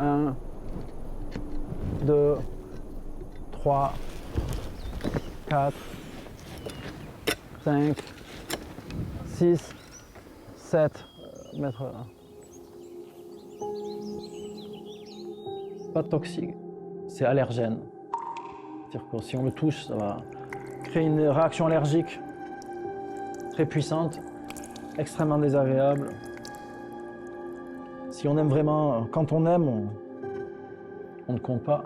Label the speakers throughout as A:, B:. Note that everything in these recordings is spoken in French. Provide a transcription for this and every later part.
A: 1, 2, 3, 4, 5, 6, 7 mètres. Pas toxique, c'est allergène. C'est-à-dire que si on le touche, ça va créer une réaction allergique très puissante, extrêmement désagréable. Si on aime vraiment, quand on aime, on ne compte pas.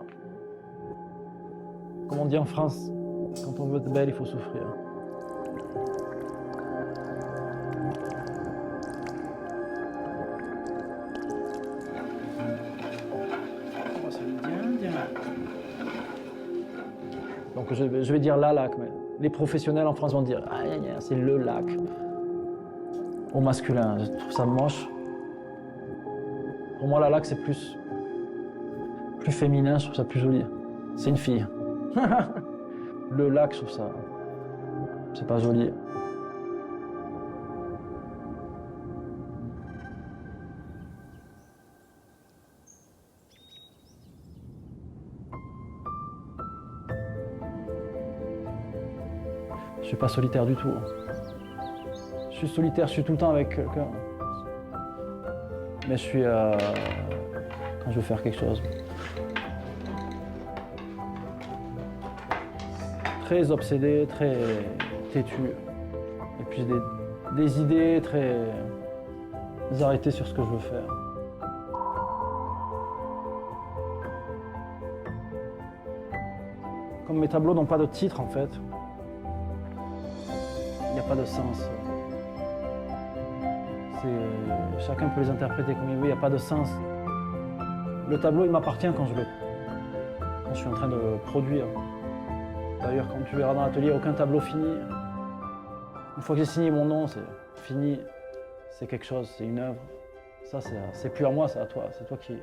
A: Comme on dit en France, quand on veut être belle, il faut souffrir. Donc je vais dire la lac, mais les professionnels en France vont dire ah, c'est le lac. Au masculin, je trouve ça moche. Pour moi, la lac, c'est plus féminin, je trouve ça plus joli. C'est une fille. Le lac, je trouve ça, c'est pas joli. Je suis pas solitaire du tout. Je suis solitaire, je suis tout le temps avec quelqu'un. Mais je suis quand je veux faire quelque chose. Très obsédé, très têtu. Et puis des idées très arrêtées sur ce que je veux faire. Comme mes tableaux n'ont pas de titre en fait, il n'y a pas de sens. Chacun peut les interpréter comme il veut, il n'y a pas de sens. Le tableau, il m'appartient quand je suis en train de le produire. D'ailleurs, quand tu verras dans l'atelier, aucun tableau fini. Une fois que j'ai signé mon nom, c'est fini. C'est quelque chose, c'est une œuvre. Ça, c'est plus à moi, c'est à toi. C'est toi qui...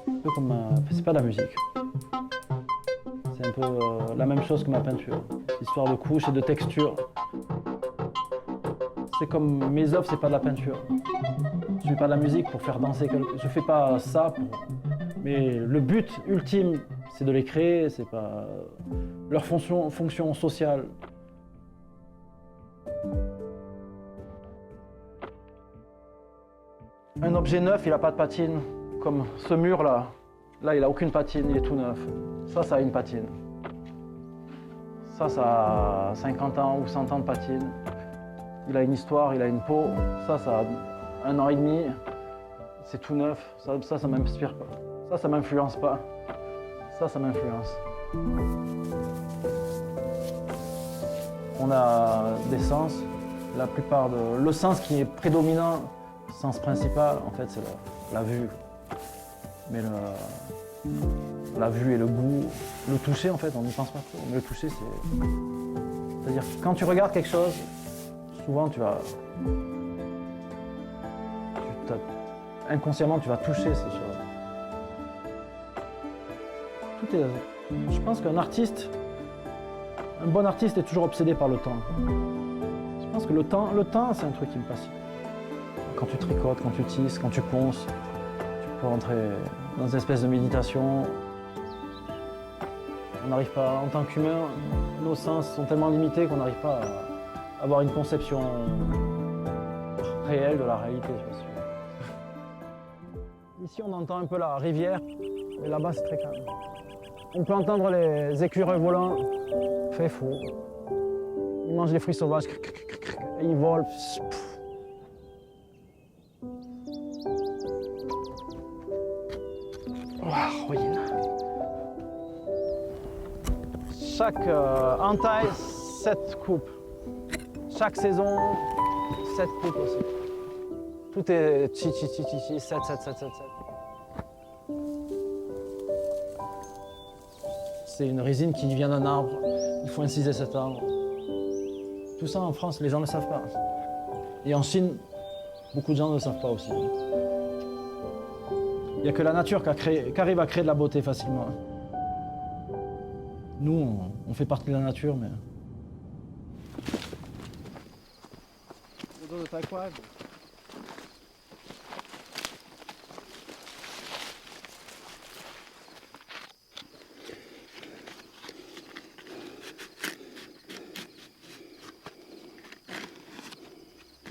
A: Un peu comme c'est pas de la musique. C'est un peu la même chose que ma peinture. Histoire de couche et de texture. C'est comme mes œuvres, c'est pas de la peinture. Je fais pas de la musique pour faire danser quelqu'un. Je fais pas ça pour... Mais le but ultime, c'est de les créer, c'est pas leur fonction sociale. Un objet neuf, il a pas de patine. Comme ce mur là. Là, il a aucune patine, il est tout neuf. Ça a une patine. Ça a 50 ans ou 100 ans de patine. Il a une histoire, il a une peau. Ça a 1 an et demi. C'est tout neuf. Ça m'inspire pas. Ça m'influence pas. Ça m'influence. On a des sens. La plupart de... Le sens qui est prédominant, le sens principal, en fait, c'est la vue. Mais la vue et le goût, le toucher, en fait, on n'y pense pas trop. Mais le toucher, c'est-à-dire que quand tu regardes quelque chose, souvent inconsciemment, tu vas toucher ces choses. Je pense qu'un artiste, un bon artiste est toujours obsédé par le temps. Je pense que le temps, c'est un truc qui me passionne. Quand tu tricotes, quand tu tisses, quand tu ponces, tu peux rentrer dans une espèce de méditation. On n'arrive pas, en tant qu'humain, nos sens sont tellement limités qu'on n'arrive pas à avoir une conception réelle de la réalité, je suis sûr. Ici, on entend un peu la rivière, mais là-bas, c'est très calme. On peut entendre les écureuils volants. Fait fou. Ils mangent les fruits sauvages. Et ils volent. Wow, ruine. Chaque entaille, 7 coupes. Chaque saison, 7 coupes aussi. Tout est 7. C'est une résine qui vient d'un arbre. Il faut inciser cet arbre. Tout ça en France, les gens ne le savent pas. Et en Chine, beaucoup de gens ne le savent pas aussi. Il n'y a que la nature qui arrive à créer de la beauté facilement. Nous, on fait partie de la nature, mais photo de taekwondo.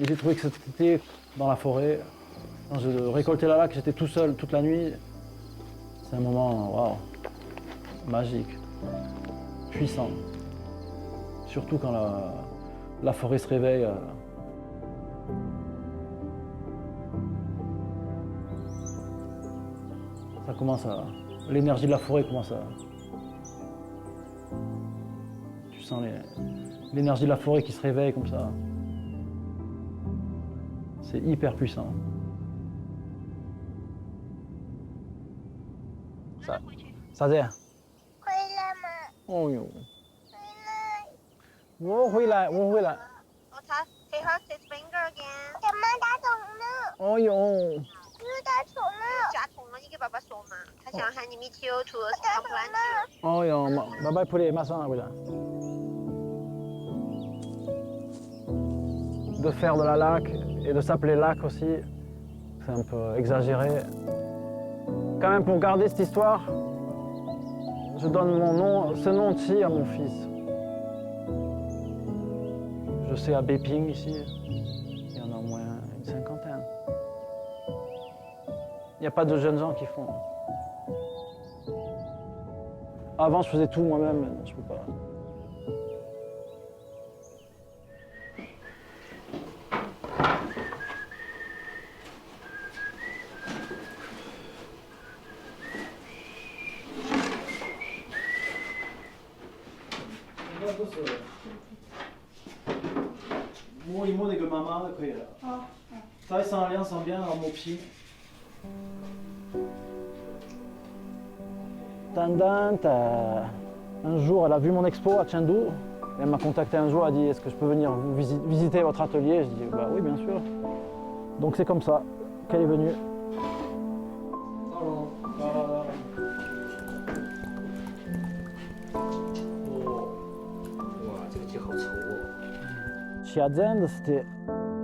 A: Et j'ai trouvé que cet été, dans la forêt, quand je récoltais la laque, j'étais tout seul toute la nuit. C'est un moment, waouh, magique, puissant. Surtout quand la forêt se réveille. Ça commence à... L'énergie de la forêt commence à... Tu sens l'énergie de la forêt qui se réveille comme ça. C'est hyper puissant. Ça dit?
B: 回来吗？
A: Oh yo.
B: 回来。
A: 我回来，我回来。
B: He hurts his finger again。怎么打肿了？
A: Oh yo.
B: 是打肿了。夹痛了，你给爸爸说嘛。他想喊你 meet you to come lunch。
A: Oh yo, bye bye poulet, ma soeur, voilà. De faire de la laque et de s'appeler laque aussi, c'est un peu exagéré. Quand même, pour garder cette histoire, je donne mon nom, ce nom-ci à mon fils. Je sais à Béping ici, il y en a au moins une cinquantaine. Il n'y a pas de jeunes gens qui font. Avant, je faisais tout moi-même, maintenant je ne peux pas. 뭐 이모 내가 마마 그래요. Ça c'est un lien sans bien en mon pied. Tandant, un jour elle a vu mon expo à Chengdu. Elle m'a contacté un jour, elle a dit est-ce que je peux venir vous visiter votre atelier? Je dis bah oui bien sûr. Donc c'est comme ça qu'elle est venue. Chez Adzend,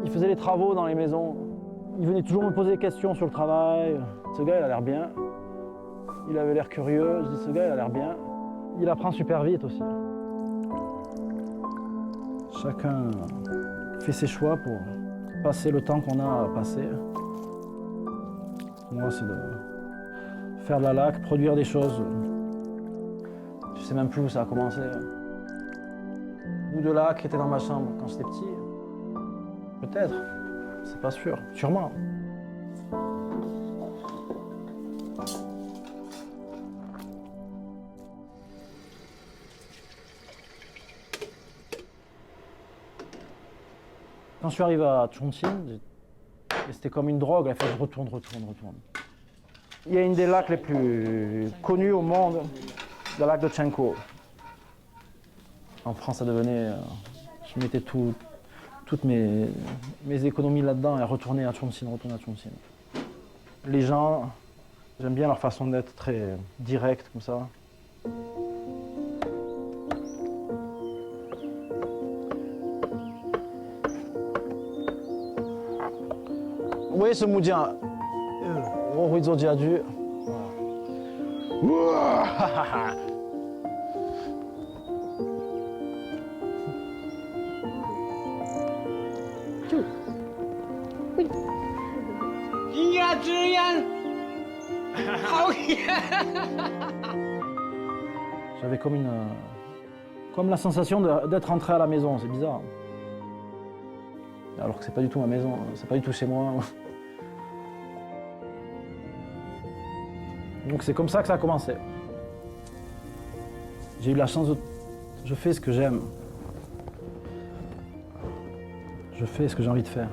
A: il faisait les travaux dans les maisons. Il venait toujours me poser des questions sur le travail. Ce gars, il a l'air bien. Il avait l'air curieux. Je dis, ce gars, il a l'air bien. Il apprend super vite aussi. Chacun fait ses choix pour passer le temps qu'on a à passer. Moi, c'est de faire de la laque, produire des choses. Je sais même plus où ça a commencé. Ou de laque qui était dans ma chambre quand j'étais petit. Peut-être, c'est pas sûr, sûrement. Quand je suis arrivé à Chongqing, c'était comme une drogue, il fallait que je retourne. Il y a une des lacs les plus connues au monde, le lac de Chenko. En France, ça devenait... je mettais toutes mes économies là-dedans et retourner à Chongqing. Les gens, j'aime bien leur façon d'être très directe comme ça. Oui, ce moudien. Oh, oui, ils ont dû. J'avais comme la sensation d'être rentré à la maison, c'est bizarre. Alors que c'est pas du tout ma maison, c'est pas du tout chez moi. Donc c'est comme ça que ça a commencé. J'ai eu la chance de... Je fais ce que j'aime. Je fais ce que j'ai envie de faire.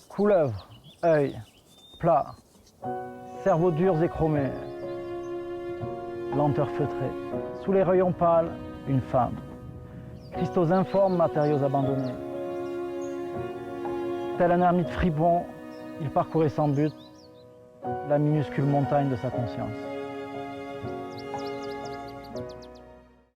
A: Couleuvre, œil, plat, cerveau durs et chromés, lenteur feutrée. Sous les rayons pâles, une femme. Cristaux informes, matériaux abandonnés. Tel un ermite fripon, il parcourait sans but la minuscule montagne de sa conscience.